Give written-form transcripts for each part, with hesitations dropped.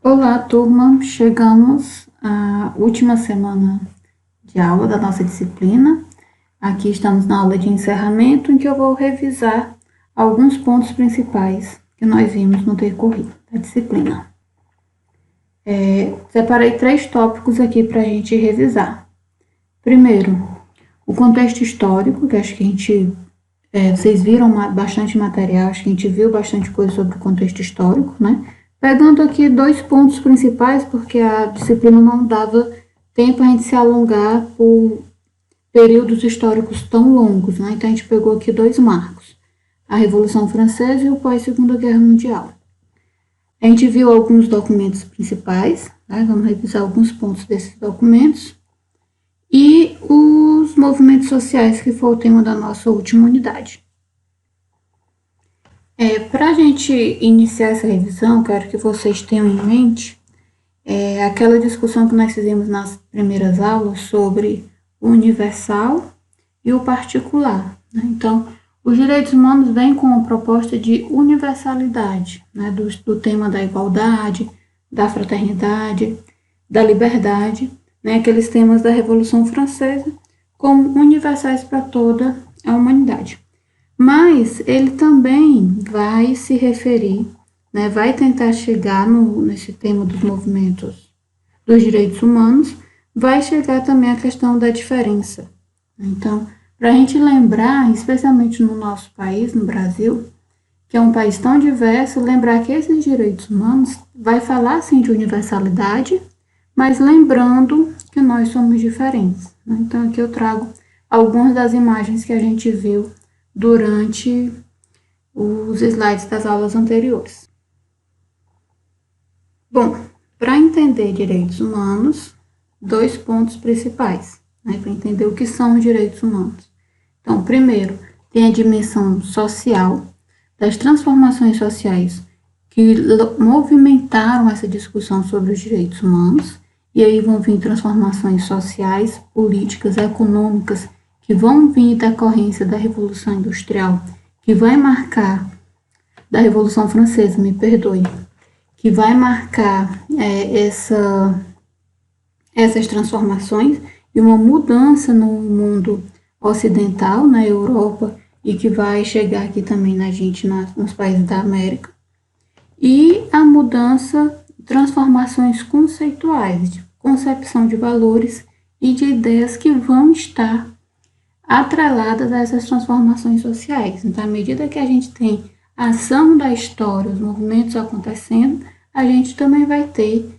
Olá, turma! Chegamos à última semana de aula da nossa disciplina. Aqui estamos na aula de encerramento, em que eu vou revisar alguns pontos principais que nós vimos no decorrer da disciplina. Separei 3 tópicos aqui para a gente revisar. Primeiro, o contexto histórico, que acho que vocês viram bastante material, acho que a gente viu bastante coisa sobre o contexto histórico, né? Pegando aqui 2 pontos principais, porque a disciplina não dava tempo a gente se alongar por períodos históricos tão longos, né? Então a gente pegou aqui 2 marcos, a Revolução Francesa e o pós-Segunda Guerra Mundial. A gente viu alguns documentos principais, né? Vamos revisar alguns pontos desses documentos. E os movimentos sociais, que foi o tema da nossa última unidade. Para a gente iniciar essa revisão, quero que vocês tenham em mente aquela discussão que nós fizemos nas primeiras aulas sobre o universal e o particular, né? Então, os direitos humanos vêm com a proposta de universalidade, né? do tema da igualdade, da fraternidade, da liberdade, né? Aqueles temas da Revolução Francesa como universais para toda a humanidade. Mas ele também vai se referir, né, vai tentar chegar nesse tema dos movimentos dos direitos humanos, vai chegar também a questão da diferença. Então, para a gente lembrar, especialmente no nosso país, no Brasil, que é um país tão diverso, lembrar que esses direitos humanos vai falar sim de universalidade, mas lembrando que nós somos diferentes, né? Então, aqui eu trago algumas das imagens que a gente viu durante os slides das aulas anteriores. Bom, para entender direitos humanos, 2 pontos principais, né, para entender o que são os direitos humanos. Então, primeiro, tem a dimensão social, das transformações sociais que movimentaram essa discussão sobre os direitos humanos, e aí vão vir transformações sociais, políticas, econômicas, que vão vir em decorrência da Revolução Industrial, que vai marcar, da Revolução Francesa, me perdoe, que vai marcar essas transformações e uma mudança no mundo ocidental, na Europa, e que vai chegar aqui também na gente, nos países da América. E a mudança, transformações conceituais, de concepção de valores e de ideias que vão estar atreladas a essas transformações sociais. Então, à medida que a gente tem a ação da história, os movimentos acontecendo, a gente também vai ter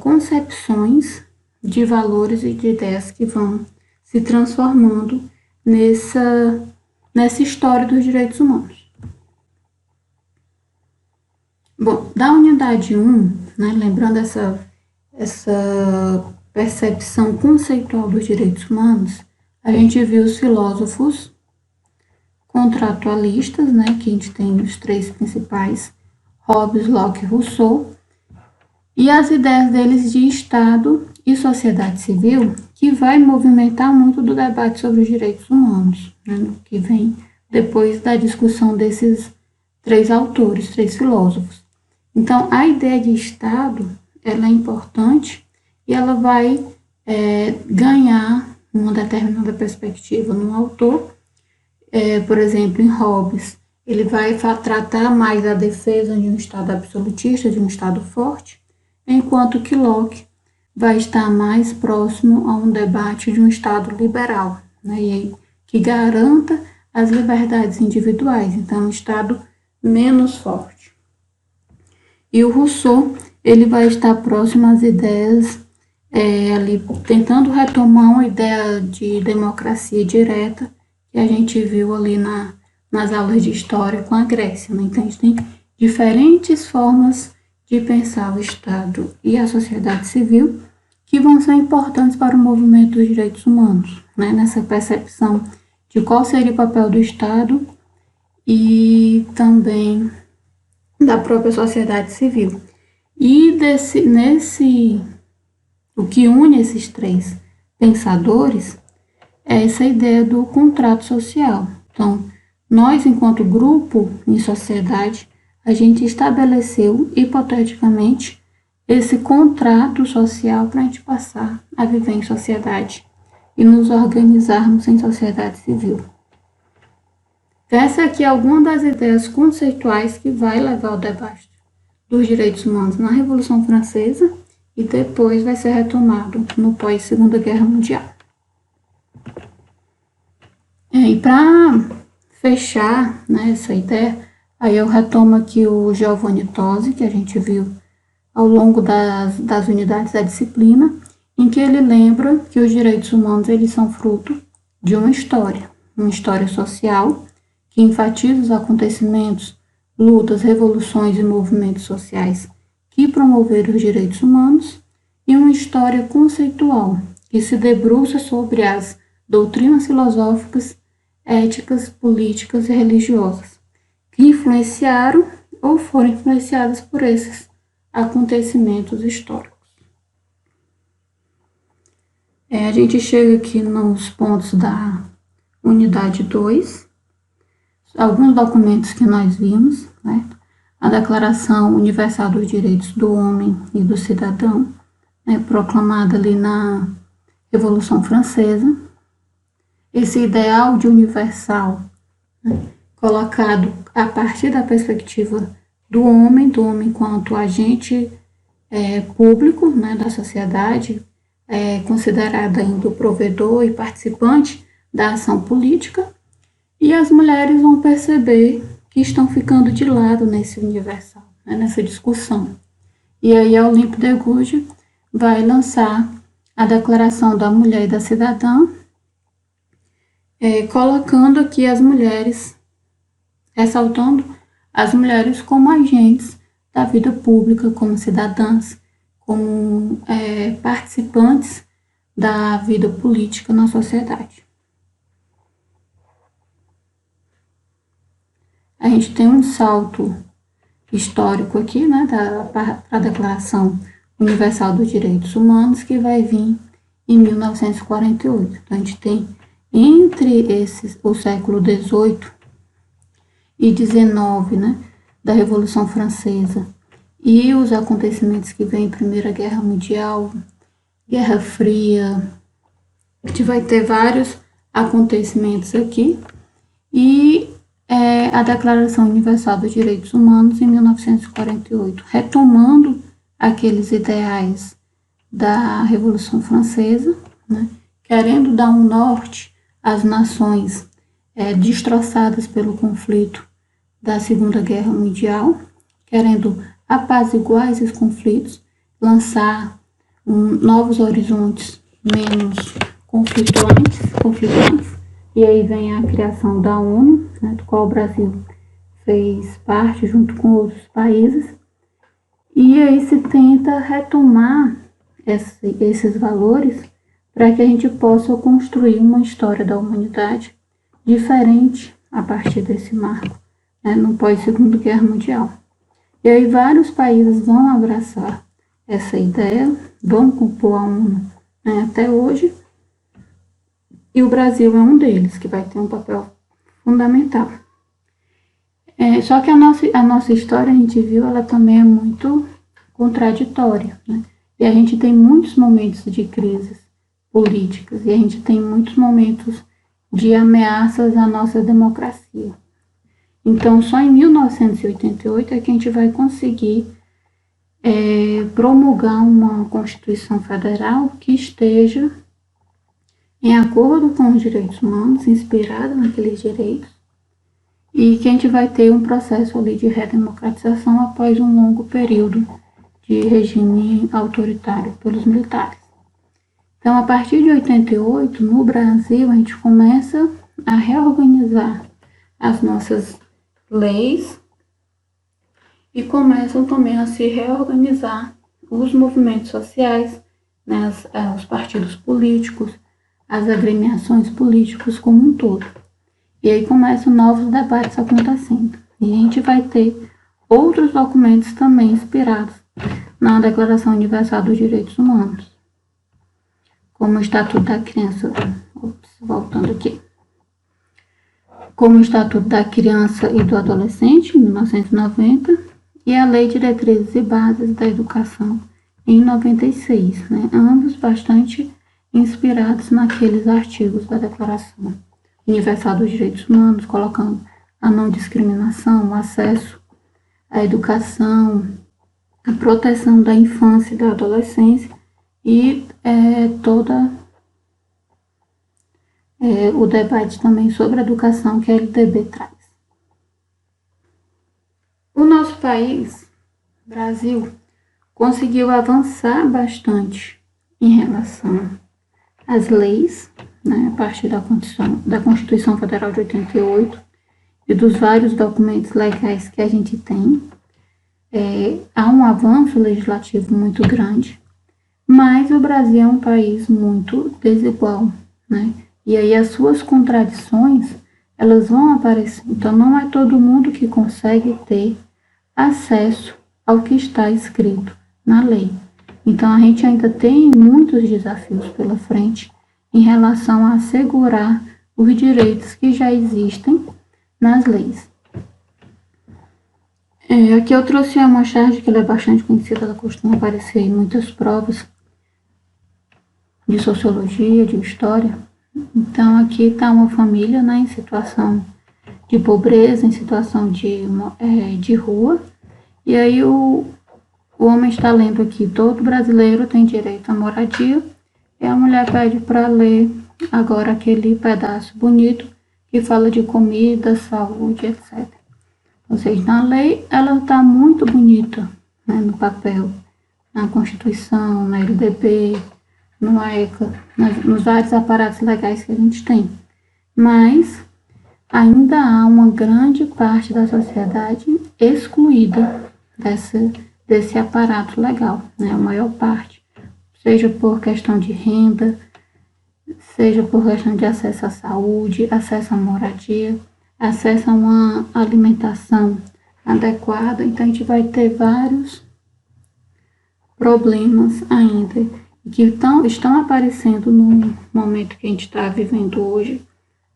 concepções de valores e de ideias que vão se transformando nessa história dos direitos humanos. Bom, da unidade 1, né, lembrando essa percepção conceitual dos direitos humanos, a gente viu os filósofos contratualistas, né, que a gente tem os 3 principais, Hobbes, Locke e Rousseau, e as ideias deles de Estado e sociedade civil, que vai movimentar muito do debate sobre os direitos humanos, né, que vem depois da discussão desses 3 autores, 3 filósofos. Então, a ideia de Estado, ela é importante e ela vai ganhar uma determinada perspectiva no autor. Por exemplo, em Hobbes, ele vai tratar mais da defesa de um Estado absolutista, de um Estado forte, enquanto que Locke vai estar mais próximo a um debate de um Estado liberal, né, que garanta as liberdades individuais, então um Estado menos forte. E o Rousseau, ele vai estar próximo às ideias, ali tentando retomar uma ideia de democracia direta que a gente viu ali nas aulas de história com a Grécia, né? Então, a gente tem diferentes formas de pensar o Estado e a sociedade civil que vão ser importantes para o movimento dos direitos humanos, né? Nessa percepção de qual seria o papel do Estado e também da própria sociedade civil. E o que une esses 3 pensadores é essa ideia do contrato social. Então, nós, enquanto grupo em sociedade, a gente estabeleceu, hipoteticamente, esse contrato social para a gente passar a viver em sociedade e nos organizarmos em sociedade civil. Essa aqui é alguma das ideias conceituais que vai levar ao debate dos direitos humanos na Revolução Francesa e depois vai ser retomado no pós-Segunda Guerra Mundial. E para fechar, né, essa ideia, aí eu retomo aqui o Giovanni Tosi, que a gente viu ao longo das unidades da disciplina, em que ele lembra que os direitos humanos eles são fruto de uma história social que enfatiza os acontecimentos, lutas, revoluções e movimentos sociais que promoveram os direitos humanos, e uma história conceitual que se debruça sobre as doutrinas filosóficas, éticas, políticas e religiosas que influenciaram ou foram influenciadas por esses acontecimentos históricos. A gente chega aqui nos pontos da unidade 2, alguns documentos que nós vimos, né? A Declaração Universal dos Direitos do Homem e do Cidadão, né, proclamada ali na Revolução Francesa. Esse ideal de universal, né, colocado a partir da perspectiva do homem enquanto agente público, né, da sociedade, considerado ainda o provedor e participante da ação política, e as mulheres vão perceber que estão ficando de lado nesse universal, né, nessa discussão. E aí a Olympe de Gouges vai lançar a Declaração da Mulher e da Cidadã, colocando aqui as mulheres, ressaltando as mulheres como agentes da vida pública, como cidadãs, como participantes da vida política na sociedade. A gente tem um salto histórico aqui, né, da Declaração Universal dos Direitos Humanos, que vai vir em 1948. Então, a gente tem entre o século XVIII e XIX, né, da Revolução Francesa, e os acontecimentos que vêm, Primeira Guerra Mundial, Guerra Fria, a gente vai ter vários acontecimentos aqui, e a Declaração Universal dos Direitos Humanos em 1948, retomando aqueles ideais da Revolução Francesa, né, querendo dar um norte às nações destroçadas pelo conflito da Segunda Guerra Mundial, querendo apaziguar esses conflitos, lançar novos horizontes menos conflitantes, e aí vem a criação da ONU, né, do qual o Brasil fez parte junto com outros países, e aí se tenta retomar esses valores para que a gente possa construir uma história da humanidade diferente a partir desse marco, né, no pós-Segunda Guerra Mundial. E aí vários países vão abraçar essa ideia, vão compor a ONU, né, até hoje, e o Brasil é um deles, que vai ter um papel fundamental. Só que a nossa história, a gente viu, ela também é muito contraditória, né? E a gente tem muitos momentos de crises políticas, e a gente tem muitos momentos de ameaças à nossa democracia. Então, só em 1988 é que a gente vai conseguir promulgar uma Constituição Federal que esteja em acordo com os direitos humanos, inspirada naqueles direitos, e que a gente vai ter um processo ali de redemocratização após um longo período de regime autoritário pelos militares. Então, a partir de 88, no Brasil, a gente começa a reorganizar as nossas leis e começam também a se reorganizar os movimentos sociais, né, os partidos políticos, as agremiações políticas como um todo. E aí começam novos debates acontecendo. E a gente vai ter outros documentos também inspirados na Declaração Universal dos Direitos Humanos, como o Estatuto da Criança, voltando aqui, como o Estatuto da Criança e do Adolescente, em 1990, e a Lei de Diretrizes e Bases da Educação em 96, né? Ambos bastante inspirados naqueles artigos da Declaração Universal dos Direitos Humanos, colocando a não discriminação, o acesso à educação, a proteção da infância e da adolescência e toda o debate também sobre a educação que a LDB traz. O nosso país, Brasil, conseguiu avançar bastante em relação às leis, né, a partir da Constituição Federal de 88 e dos vários documentos legais que a gente tem. Há um avanço legislativo muito grande, mas o Brasil é um país muito desigual, né? E aí as suas contradições, elas vão aparecer. Então não é todo mundo que consegue ter acesso ao que está escrito na lei. Então a gente ainda tem muitos desafios pela frente em relação a assegurar os direitos que já existem nas leis. Aqui eu trouxe uma charge que ela é bastante conhecida, ela costuma aparecer em muitas provas de sociologia, de história. Então aqui está uma família, né, em situação de pobreza, em situação de rua, e aí o homem está lendo aqui: todo brasileiro tem direito à moradia, e a mulher pede para ler agora aquele pedaço bonito que fala de comida, saúde, etc. Ou seja, na lei ela está muito bonita, né, no papel, na Constituição, na LDB, no ECA, nos vários aparatos legais que a gente tem. Mas ainda há uma grande parte da sociedade excluída desse aparato legal, né, a maior parte, seja por questão de renda, seja por questão de acesso à saúde, acesso à moradia, acesso a uma alimentação adequada. Então a gente vai ter vários problemas ainda que estão aparecendo no momento que a gente está vivendo hoje,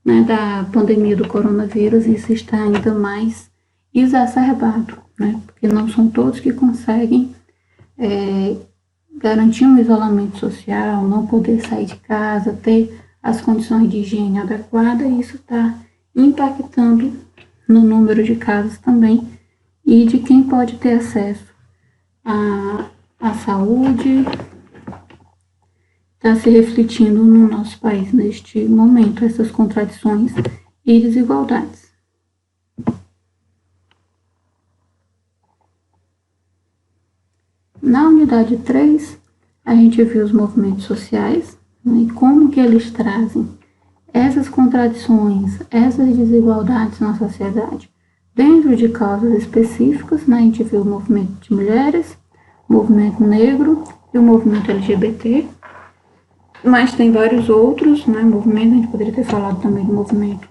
né, da pandemia do coronavírus. Isso está ainda mais exacerbado, né, porque não são todos que conseguem garantir um isolamento social, não poder sair de casa, ter as condições de higiene adequadas, e isso está impactando no número de casos também e de quem pode ter acesso à saúde. Está se refletindo no nosso país neste momento, essas contradições e desigualdades. Na unidade 3, a gente viu os movimentos sociais, né, e como que eles trazem essas contradições, essas desigualdades na sociedade dentro de causas específicas, né? A gente viu o movimento de mulheres, o movimento negro e o movimento LGBT, mas tem vários outros, né, movimentos. A gente poderia ter falado também do movimento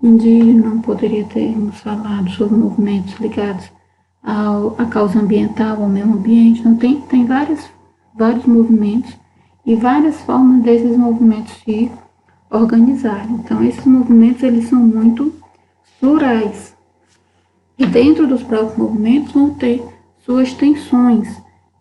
indígena, poderia termos falado sobre movimentos ligados à causa ambiental, ao meio ambiente. Então tem vários movimentos e várias formas desses movimentos se organizarem. Então esses movimentos, eles são muito plurais, e dentro dos próprios movimentos vão ter suas tensões,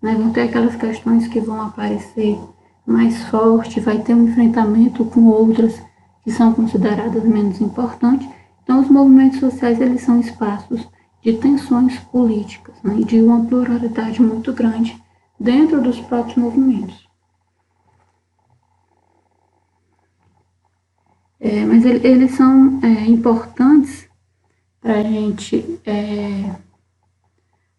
né? Vão ter aquelas questões que vão aparecer mais forte, vai ter um enfrentamento com outras que são consideradas menos importantes. Então os movimentos sociais, eles são espaços de tensões políticas, né, e de uma pluralidade muito grande dentro dos próprios movimentos. Mas eles são importantes para a gente,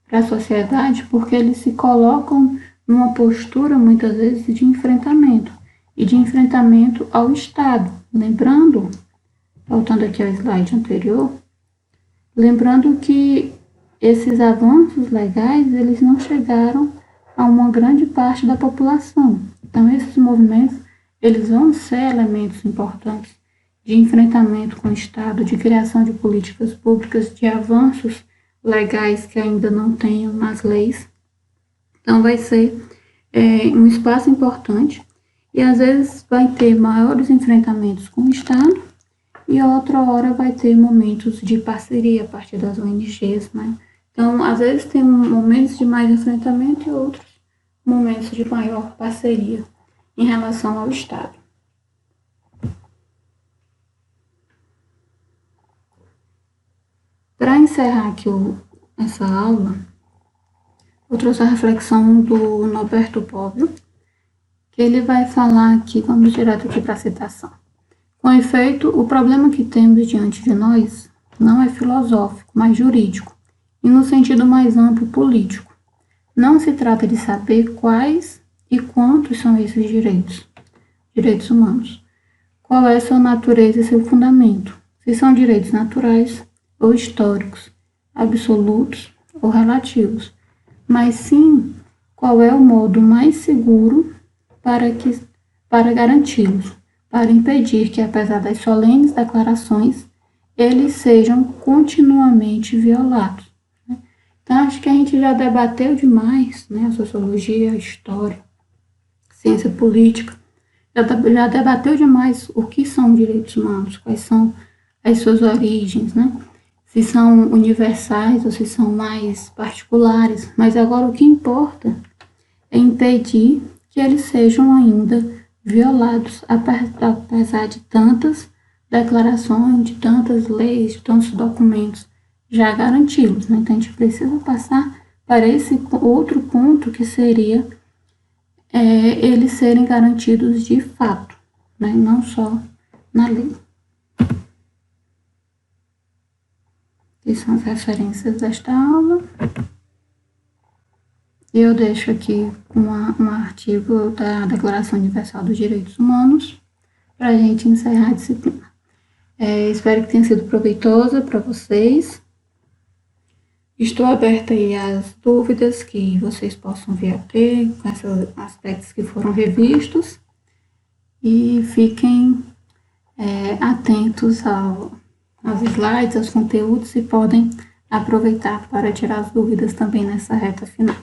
para a sociedade, porque eles se colocam numa postura, muitas vezes, de enfrentamento, e de enfrentamento ao Estado. Lembrando, voltando aqui ao slide anterior, lembrando que esses avanços legais, eles não chegaram a uma grande parte da população. Então, esses movimentos, eles vão ser elementos importantes de enfrentamento com o Estado, de criação de políticas públicas, de avanços legais que ainda não tenham nas leis. Então, vai ser um espaço importante, e às vezes vai ter maiores enfrentamentos com o Estado, e outra hora vai ter momentos de parceria a partir das ONGs, né? Então, às vezes tem momentos de mais enfrentamento e outros momentos de maior parceria em relação ao Estado. Para encerrar aqui essa aula, eu trouxe a reflexão do Norberto Bobbio, que ele vai falar aqui, vamos direto aqui para a citação. Com efeito, o problema que temos diante de nós não é filosófico, mas jurídico, e no sentido mais amplo, político. Não se trata de saber quais e quantos são esses direitos humanos, qual é sua natureza e seu fundamento, se são direitos naturais ou históricos, absolutos ou relativos, mas sim qual é o modo mais seguro para garanti-los, para impedir que, apesar das solenes declarações, eles sejam continuamente violados. Então, acho que a gente já debateu demais, a sociologia, a história, ciência política, já debateu demais o que são direitos humanos, quais são as suas origens, se são universais ou se são mais particulares, mas agora o que importa é impedir que eles sejam ainda violados, apesar de tantas declarações, de tantas leis, de tantos documentos já garanti-los. Então, a gente precisa passar para esse outro ponto, que seria eles serem garantidos de fato, não só na lei. Essas são as referências desta aula. Eu deixo aqui um artigo da Declaração Universal dos Direitos Humanos para a gente encerrar a disciplina. Espero que tenha sido proveitosa para vocês. Estou aberta aí às dúvidas que vocês possam vir a ter com esses aspectos que foram revistos, e fiquem atentos aos slides, aos conteúdos, e podem aproveitar para tirar as dúvidas também nessa reta final.